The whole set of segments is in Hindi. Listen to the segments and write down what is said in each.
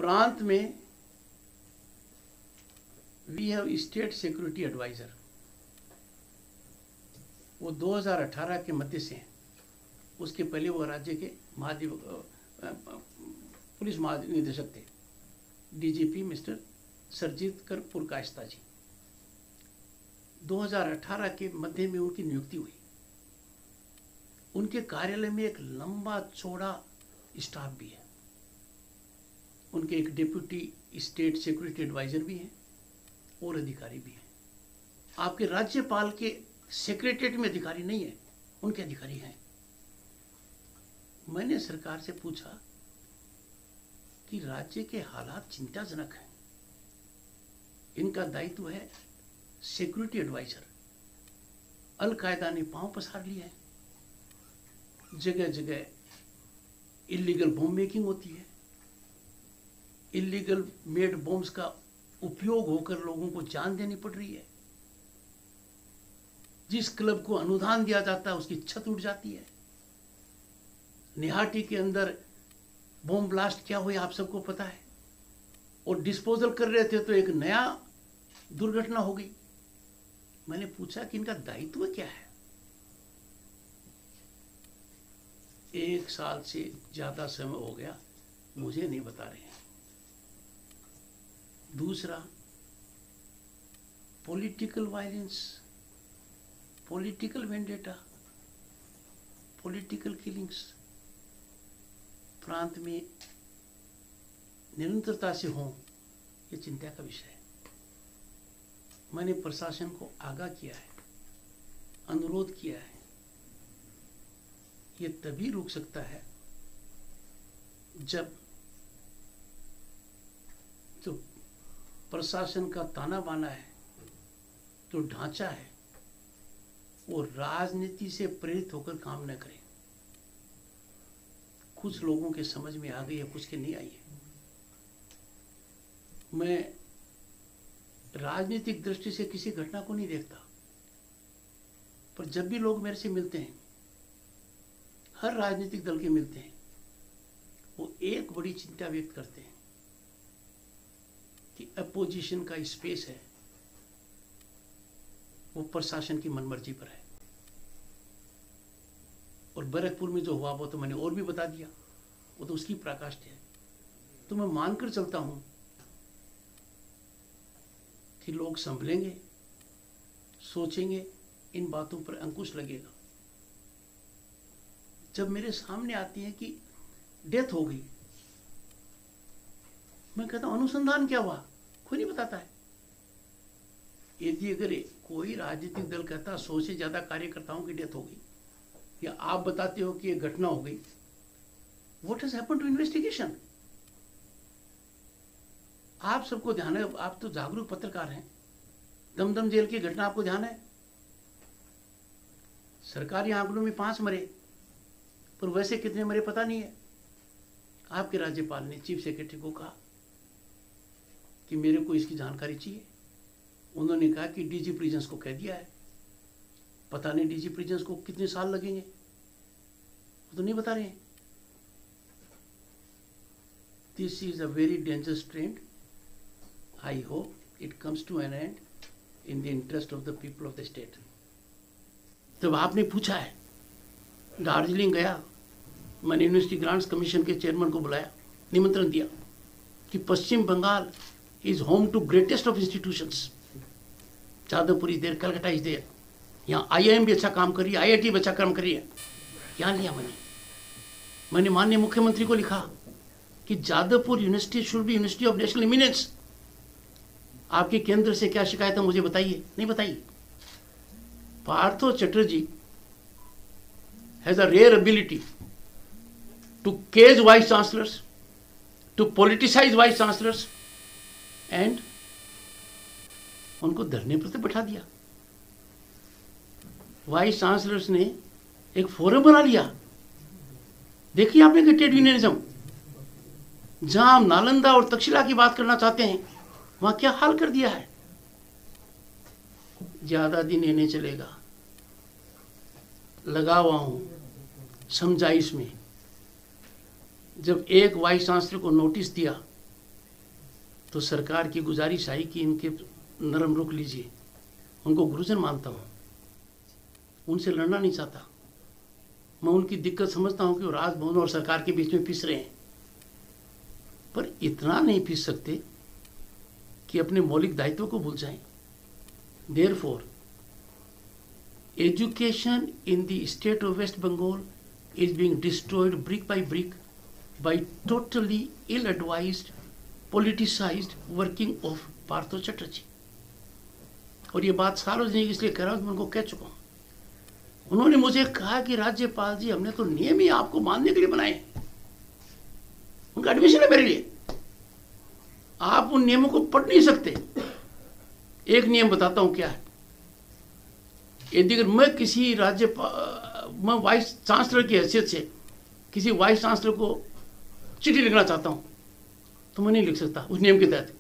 प्रांत में we have state security advisor, वो 2018 के मध्य से हैं। उसके पहले वो राज्य के पुलिस महानिदेशक थे, डीजीपी मिस्टर सरजीत कर पुरकायस्ता जी। 2018 के मध्य में उनकी नियुक्ति हुई। उनके कार्यालय में एक लंबा चौड़ा स्टाफ भी है। उनके एक डिप्यूटी स्टेट सिक्योरिटी एडवाइजर भी हैं और अधिकारी भी हैं। आपके राज्यपाल के सेक्रेटरीट में अधिकारी नहीं है, उनके अधिकारी हैं। मैंने सरकार से पूछा कि राज्य के हालात चिंताजनक हैं, इनका दायित्व है सिक्योरिटी एडवाइजर। अल-कायदा ने पांव पसार लिए हैं, जगह जगह इलीगल बॉम्ब मेकिंग होती है, इलीगल मेड बॉम्ब्स का उपयोग होकर लोगों को जान देनी पड़ रही है। जिस क्लब को अनुदान दिया जाता है उसकी छत उड़ जाती है। निहाटी के अंदर बॉम्ब ब्लास्ट क्या हुआ आप सबको पता है, और डिस्पोजल कर रहे थे तो एक नया दुर्घटना हो गई। मैंने पूछा कि इनका दायित्व क्या है। 1 साल से ज्यादा समय हो गया, मुझे नहीं बता रहे हैं। दूसरा, political violence, political vendetta, political killings प्रांत में निरंतरता से हों, ये चिंता का विषय है। मैंने प्रशासन को आगाह किया है, अनुरोध किया है। ये तभी रुक सकता है जब जो प्रशासन का ताना बाना है, जो ढांचा है, वो राजनीति से प्रेरित होकर काम न करे। कुछ लोगों के समझ में आ गई है, कुछ के नहीं आई है। मैं राजनीतिक दृष्टि से किसी घटना को नहीं देखता, पर जब भी लोग मेरे से मिलते हैं, हर राजनीतिक दल के मिलते हैं, वो एक बड़ी चिंता व्यक्त करते हैं कि अपोजिशन का स्पेस है वो प्रशासन की मनमर्जी पर है। और बैरकपुर में जो हुआ वो तो मैंने और भी बता दिया, वो तो उसकी पराकाष्ठा है। तो मैं मानकर चलता हूं कि लोग संभलेंगे, सोचेंगे, इन बातों पर अंकुश लगेगा। जब मेरे सामने आती है कि डेथ हो गई, मैं कहता हूं अनुसंधान क्या हुआ, कोई नहीं बताता है। यदि अगर कोई राजनीतिक दल कहता 100 से ज्यादा कार्यकर्ताओं की डेथ हो गई, या आप बताते हो कि ये घटना हो गई, what has happened to investigation? आप सबको ध्यान है, आप तो जागरूक पत्रकार हैं। दमदम जेल की घटना आपको ध्यान है? सरकारी आंकड़ों में 5 मरे, पर वैसे कितने मरे पता नहीं है। आपके राज्यपाल ने चीफ सेक्रेटरी को कहा कि मेरे को इसकी जानकारी चाहिए। उन्होंने कहा कि डीजी प्रिजन्स को कह दिया है। पता नहीं डीजी प्रिजन्स को कितने साल लगेंगे, वो तो नहीं बता रहे हैं। This is a very dangerous trend. I hope it comes to an end in the interest of the people of the state. जब आपने पूछा है, दार्जिलिंग गया, मैंने यूनिवर्सिटी ग्रांट्स कमीशन के चेयरमैन को बुलाया, निमंत्रण दिया कि Paschim Bengal is home to greatest of institutions. Jadavpur is there, Calcutta is there, यहाँ IIM भी अच्छा काम कर रही है, IIT भी अच्छा काम कर रही है। क्या लिया मैंने माननीय मुख्यमंत्री को लिखा कि Jadavpur university should be university of national eminence. आपके केंद्र से क्या शिकायत है मुझे बताइए, नहीं बताइए। Partho Chatterjee has a rare ability to cage vice chancellors, to politicise vice chancellors, and उनको धरने पर तो बैठा दिया। वाइस चांसलर्स ने एक फोरम बना लिया। देखिए आपने कि ट्रेड यूनियनिज्म, जहां हम नालंदा और तक्षशिला की बात करना चाहते हैं, वहां क्या हाल कर दिया है। ज्यादा दिन ये नहीं चलेगा, लगा हुआ हूं समझाइश में। जब एक वाइस चांसलर को नोटिस दिया तो सरकार की गुजारिश आई कि इनके नरम रुख लीजिए। उनको गुरुजन मानता हूँ, उनसे लड़ना नहीं चाहता। मैं उनकी दिक्कत समझता हूँ कि वो राजभवन और सरकार के बीच में पिस रहे हैं, पर इतना नहीं पिस सकते कि अपने मौलिक दायित्व को भूल जाएं। Therefore, education in the state of West Bengal is being destroyed brick by brick by totally ill-advised, politicized working of Partho Chatterjee। और ये बात सार्वजनिक इसलिए कह रहा हूँ कि मैं उनको कह चुका हूँ। उन्होंने मुझे कहा कि राज्यपाल जी, हमने तो नियम ही आपको मानने के लिए बनाए, उनका एडमिशन है मेरे लिए, आप उन नियमों को पढ़ नहीं सकते। एक नियम बताता हूं क्या है। यदि मैं किसी मैं वाइस चांसलर की हैसियत से किसी वाइस चांसलर को चिट्ठी लिखना चाहता हूं तो मैं नहीं लिख सकता उस नियम के तहत,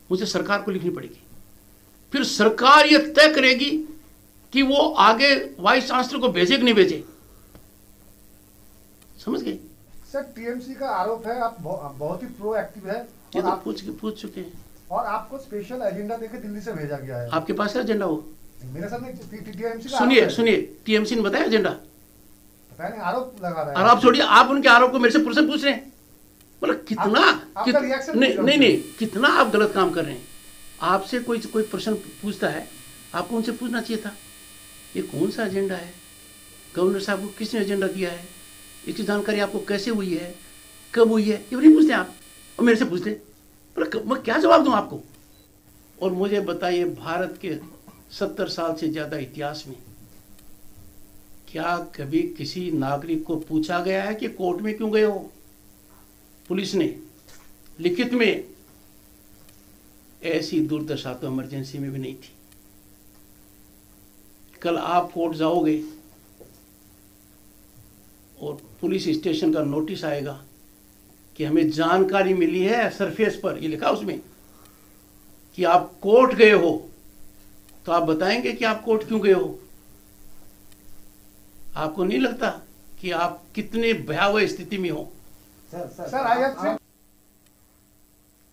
मुझे सरकार को लिखनी पड़ेगी। फिर सरकार यह तय करेगी कि वो आगे वाइस चांसलर को भेजे कि नहीं भेजे। समझ गए सर? टीएमसी का आरोप है आप बहुत ही प्रोएक्टिव है, ये तो पूछ चुके हैं, और आपको स्पेशल एजेंडा देकर दिल्ली से भेजा गया है। आपके पास है एजेंडा? वो मेरे सामने टीएमसी का सुनिए टीएमसी ने बताया एजेंडा, पता नहीं आरोप लगा रहा है। और आप छोड़िए, आप उनके आरोप को मेरे से प्रश्न पूछ रहे हैं। मतलब कितना नहीं, कितना आप गलत काम कर रहे हैं। आपसे कोई प्रश्न पूछता है, आपको उनसे पूछना चाहिए था ये कौन सा एजेंडा है, गवर्नर साहब को किसने एजेंडा दिया है, इसकी जानकारी आपको कैसे हुई है, कब हुई है, ये नहीं पूछते आप, और मेरे से पूछते। पर मैं क्या जवाब दूं आपको? और मुझे बताइए, भारत के 70 साल से ज्यादा इतिहास में क्या कभी किसी नागरिक को पूछा गया है कि कोर्ट में क्यों गए हो? पुलिस ने लिखित में, ऐसी दुर्दशा तो इमरजेंसी में भी नहीं थी। कल आप कोर्ट जाओगे और पुलिस स्टेशन का नोटिस आएगा कि हमें जानकारी मिली है, सरफेस पर ये लिखा उसमें कि आप कोर्ट गए हो, तो आप बताएंगे कि आप कोर्ट क्यों गए हो? आपको नहीं लगता कि आप कितने भयावह स्थिति में हो? सर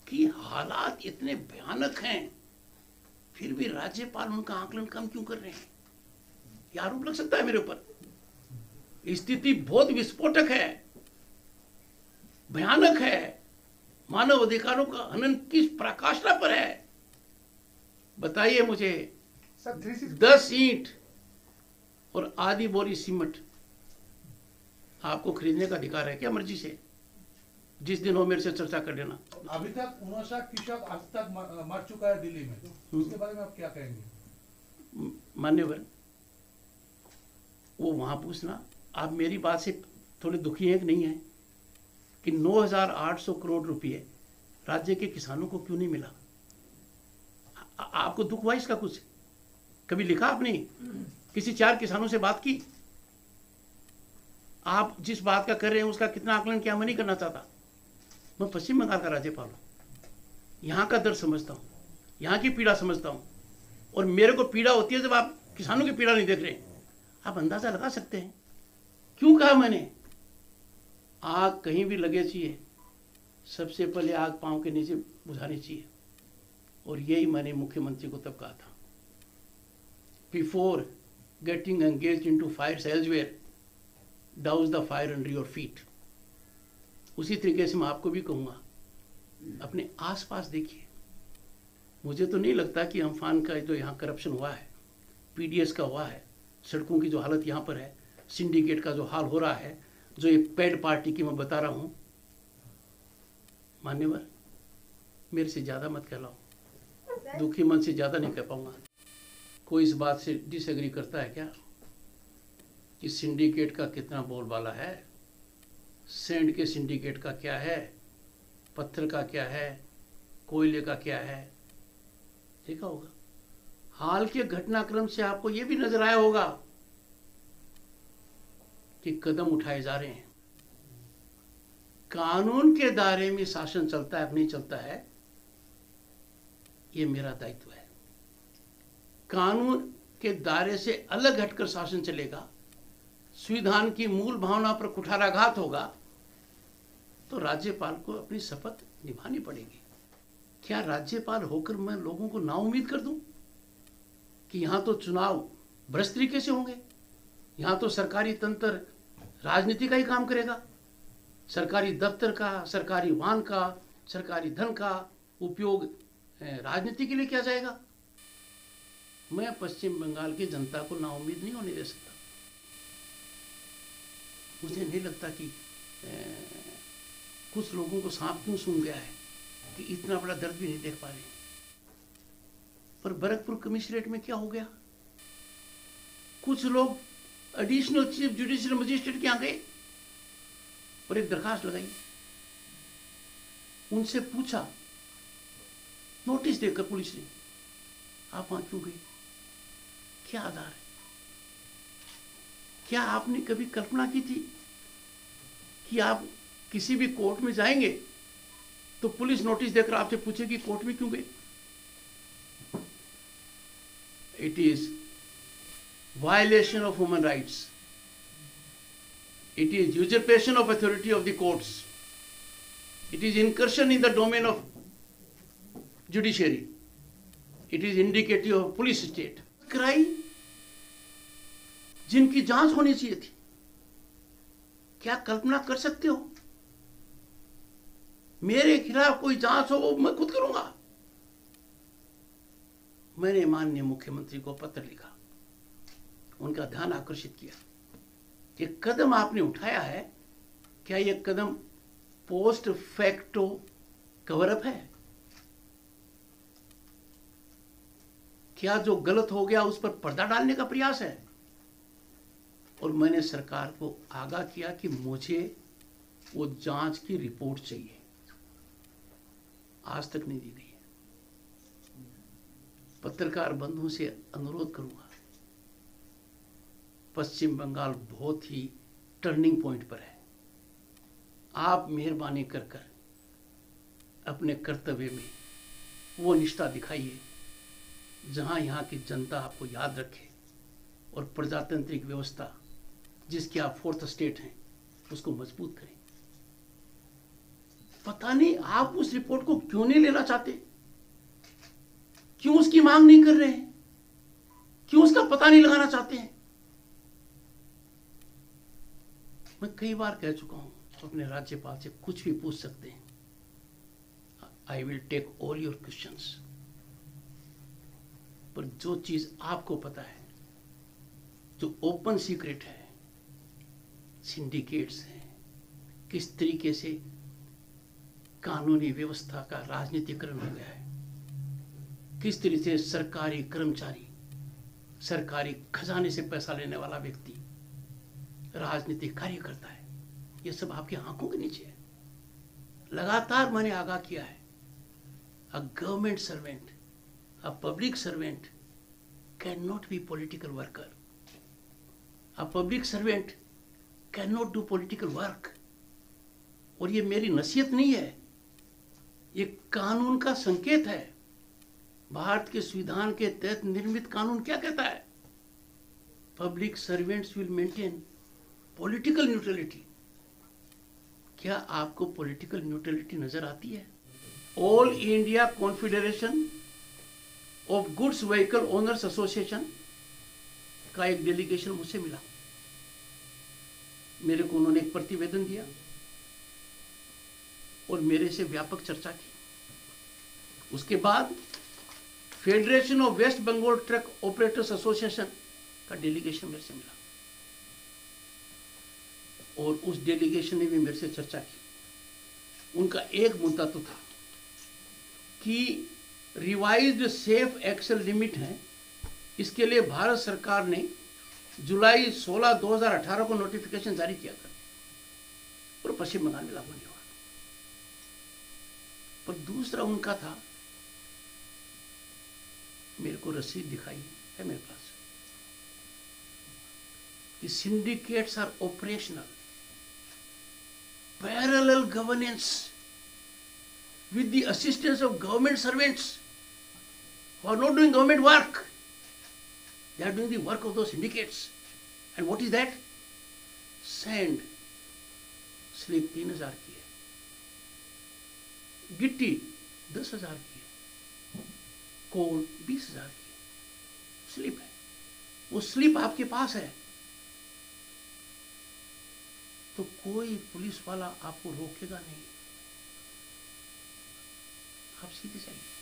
कि हालात इतने भयानक हैं, फिर भी राज्यपाल उनका आकलन कम क्यों कर रहे हैं? ये आरोप लग सकता है मेरे ऊपर। स्थिति बहुत विस्फोटक है, भयानक है, मानव अधिकारों का हनन किस प्रकाशना पर है? बताइए मुझे। 10 ईंट और आधी बोरी सीमेंट आपको खरीदने का अधिकार है क्या मर्जी से? जिस दिन हो मेरे से चर्चा कर लेना। अभी तक 59 कृषक आज तक मर चुका है दिल्ली में, उसके बारे में आप क्या कहेंगे? मान्यवर, वो वहां पूछना। आप मेरी बात से थोड़े दुखी हैं कि नहीं है कि 9,800 करोड़ रुपए राज्य के किसानों को क्यों नहीं मिला? आपको दुख हुआ इसका? कुछ कभी लिखा आपने? किसी 4 किसानों से बात की? आप जिस बात का कर रहे हैं उसका कितना आकलन किया? मैं नहीं करना चाहता। मैं पश्चिम बंगाल का राज्यपाल हूं, यहां का दर्द समझता हूं, यहां की पीड़ा समझता हूं, और मेरे को पीड़ा होती है जब आप किसानों की पीड़ा नहीं देख रहे। आप अंदाजा लगा सकते हैं क्यों कहा मैंने? आग कहीं भी लगे चाहिए, सबसे पहले आग पांव के नीचे बुझानी चाहिए, और यही मैंने मुख्यमंत्री को तब कहा था। Before getting engaged into fires elsewhere, douse the fire under your feet. उसी तरीके से मैं आपको भी कहूंगा, अपने आसपास देखिए। मुझे तो नहीं लगता कि अम्फान का जो यहाँ करप्शन हुआ है, पीडीएस का हुआ है, सड़कों की जो हालत यहाँ पर है, सिंडिकेट का जो हाल हो रहा है, जो ये पेड पार्टी की मैं बता रहा हूं, मान्यवर मेरे से ज्यादा मत कहलाओ, दुखी मन से ज्यादा नहीं कह पाऊंगा। कोई इस बात से डिसएग्री करता है क्या कि सिंडिकेट का कितना बोलबाला है? सैंड के सिंडिकेट का क्या है, पत्थर का क्या है, कोयले का क्या है? देखा होगा। हाल के घटनाक्रम से आपको यह भी नजर आया होगा कि कदम उठाए जा रहे हैं। कानून के दायरे में शासन चलता है नहीं चलता है, ये मेरा दायित्व है। कानून के दायरे से अलग हटकर शासन चलेगा, संविधान की मूल भावना पर कुठाराघात होगा, तो राज्यपाल को अपनी शपथ निभानी पड़ेगी। क्या राज्यपाल होकर मैं लोगों को नाउम्मीद कर दूं कि यहां तो चुनाव भ्रष्ट तरीके से होंगे, यहां तो सरकारी तंत्र राजनीति का ही काम करेगा, सरकारी दफ्तर का, सरकारी वाहन का, सरकारी धन का उपयोग राजनीति के लिए किया जाएगा? मैं पश्चिम बंगाल की जनता को नाउम्मीद नहीं होने दे सकता। मुझे नहीं लगता कि कुछ लोगों को सांप क्यों सूंघ गया है कि इतना बड़ा दर्द भी नहीं देख पा रहे। पर बरकपुर कमिश्नरेट में क्या हो गया? कुछ लोग एडिशनल चीफ जुडिशियल मजिस्ट्रेट के यहाँ गए और एक दरखास्त लगाई, उनसे पूछा, नोटिस देकर पुलिस ने, आप वहां क्यों गए, क्या आधार है? क्या आपने कभी कल्पना की थी कि आप किसी भी कोर्ट में जाएंगे तो पुलिस नोटिस देकर आपसे पूछेगी कोर्ट में क्यों गए? It is violation of human rights, it is usurpation of authority of the courts, it is incursion in the domain of judiciary, it is indicative of police state. Crime जिनकी जांच होनी चाहिए थी, क्या कल्पना कर सकते हो मेरे खिलाफ कोई जांच हो वो मैं खुद करूंगा? मैंने माननीय मुख्यमंत्री को पत्र लिखा, उनका ध्यान आकर्षित किया कि कदम आपने उठाया है, क्या यह कदम पोस्ट फैक्टो कवरअप है? क्या जो गलत हो गया उस पर पर्दा डालने का प्रयास है? और मैंने सरकार को आगाह किया कि मुझे वो जांच की रिपोर्ट चाहिए, आज तक नहीं दी गई है। पत्रकार बंधुओं से अनुरोध करूंगा, पश्चिम बंगाल बहुत ही टर्निंग पॉइंट पर है, आप मेहरबानी कर कर अपने कर्तव्य में वो निष्ठा दिखाइए जहां यहां की जनता आपको याद रखे और प्रजातांत्रिक व्यवस्था जिसकी आप फोर्थ स्टेट हैं उसको मजबूत करें। पता नहीं आप उस रिपोर्ट को क्यों नहीं लेना चाहते, क्यों उसकी मांग नहीं कर रहे हैं, क्यों उसका पता नहीं लगाना चाहते हैं? मैं कई बार कह चुका हूं, अपने राज्यपाल से कुछ भी पूछ सकते हैं, I will take all your questions. पर जो चीज आपको पता है, जो ओपन सीक्रेट है, सिंडिकेट्स हैं, किस तरीके से कानूनी व्यवस्था का राजनीतिकरण हो गया है, किस तरह से सरकारी कर्मचारी, सरकारी खजाने से पैसा लेने वाला व्यक्ति राजनीतिक कार्य करता है, ये सब आपकी आंखों के नीचे है। लगातार मैंने आगाह किया है, a government servant, a public servant cannot be political worker. A public servant cannot do political work. और ये मेरी नसीहत नहीं है, ये कानून का संकेत है। भारत के संविधान के तहत निर्मित कानून क्या कहता है? Public servants will maintain political neutrality. क्या आपको पॉलिटिकल न्यूट्रलिटी नजर आती है? All India confederation of goods vehicle owners association का एक डेलीगेशन मुझसे मिला, मेरे को उन्होंने एक प्रतिवेदन दिया और मेरे से व्यापक चर्चा की। उसके बाद federation of West Bengal truck operators association का डेलीगेशन मेरे से मिला और उस डेलीगेशन ने भी मेरे से चर्चा की। उनका एक मुद्दा तो था कि रिवाइज्ड सेफ एक्सेल लिमिट है, इसके लिए भारत सरकार ने जुलाई 16, 2018 को नोटिफिकेशन जारी किया था और पश्चिम बंगाल में लागू नहीं हुआ। पर दूसरा उनका था, मेरे को रसीद दिखाई है मेरे पास, कि syndicates are operational, parallel governance with the assistance of government servants who are not doing government work. They are doing the work of those syndicates. And what is that? Sand. Slip 3000 की है, गिट्टी 10,000 की है, कोड 20,000 की स्लिप है। वो स्लिप आपके पास है तो कोई पुलिस वाला आपको रोकेगा नहीं, आप सीधे जाइए।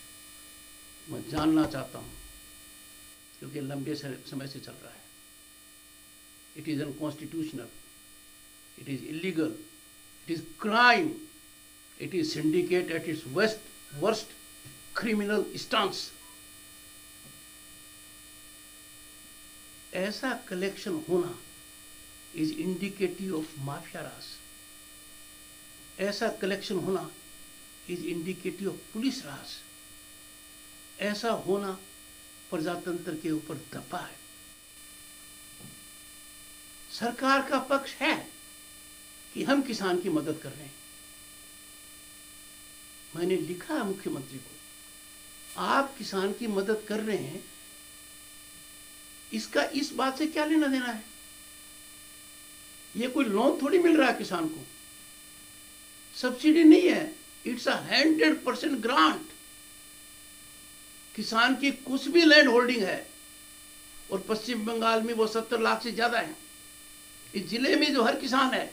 मैं जानना चाहता हूं क्योंकि लंबे समय से चल रहा है। It is unconstitutional, it is illegal, it is crime, it is syndicate at its worst criminal stance. ऐसा कलेक्शन होना इज इंडिकेटिव ऑफ माफिया राज। ऐसा कलेक्शन होना इज इंडिकेटिव ऑफ पुलिस राज। ऐसा होना प्रजातंत्र के ऊपर धब्बा है। सरकार का पक्ष है कि हम किसान की मदद कर रहे हैं। मैंने लिखा है मुख्यमंत्री को, आप किसान की मदद कर रहे हैं, इसका इस बात से क्या लेना देना है? ये कोई लोन थोड़ी मिल रहा है किसान को, सब्सिडी नहीं है, इट्स 100% ग्रांट। किसान की कुछ भी लैंड होल्डिंग है और पश्चिम बंगाल में वो 70 लाख से ज्यादा है। इस जिले में जो हर किसान है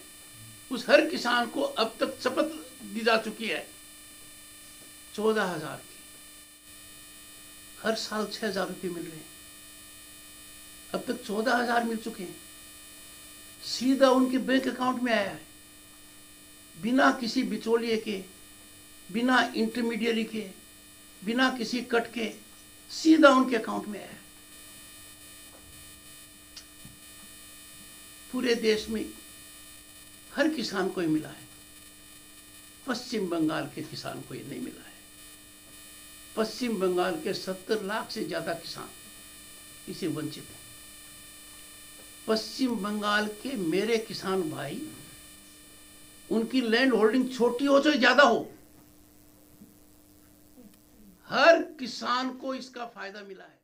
उस हर किसान को अब तक शपथ दी जा चुकी है 14,000 की। हर साल 6,000 रुपये मिल रहे हैं, अब तक 14,000 मिल चुके हैं। सीधा उनके बैंक अकाउंट में आया है, बिना किसी बिचौलिए के, बिना इंटरमीडियरी के, बिना किसी कट के, सीधा उनके अकाउंट में आया है। पूरे देश में हर किसान को ये मिला है, पश्चिम बंगाल के किसान को ये नहीं मिला है। पश्चिम बंगाल के 70 लाख से ज्यादा किसान इसे वंचित हैं। पश्चिम बंगाल के मेरे किसान भाई, उनकी लैंड होल्डिंग छोटी हो चाहे ज्यादा हो, हर किसान को इसका फायदा मिला है।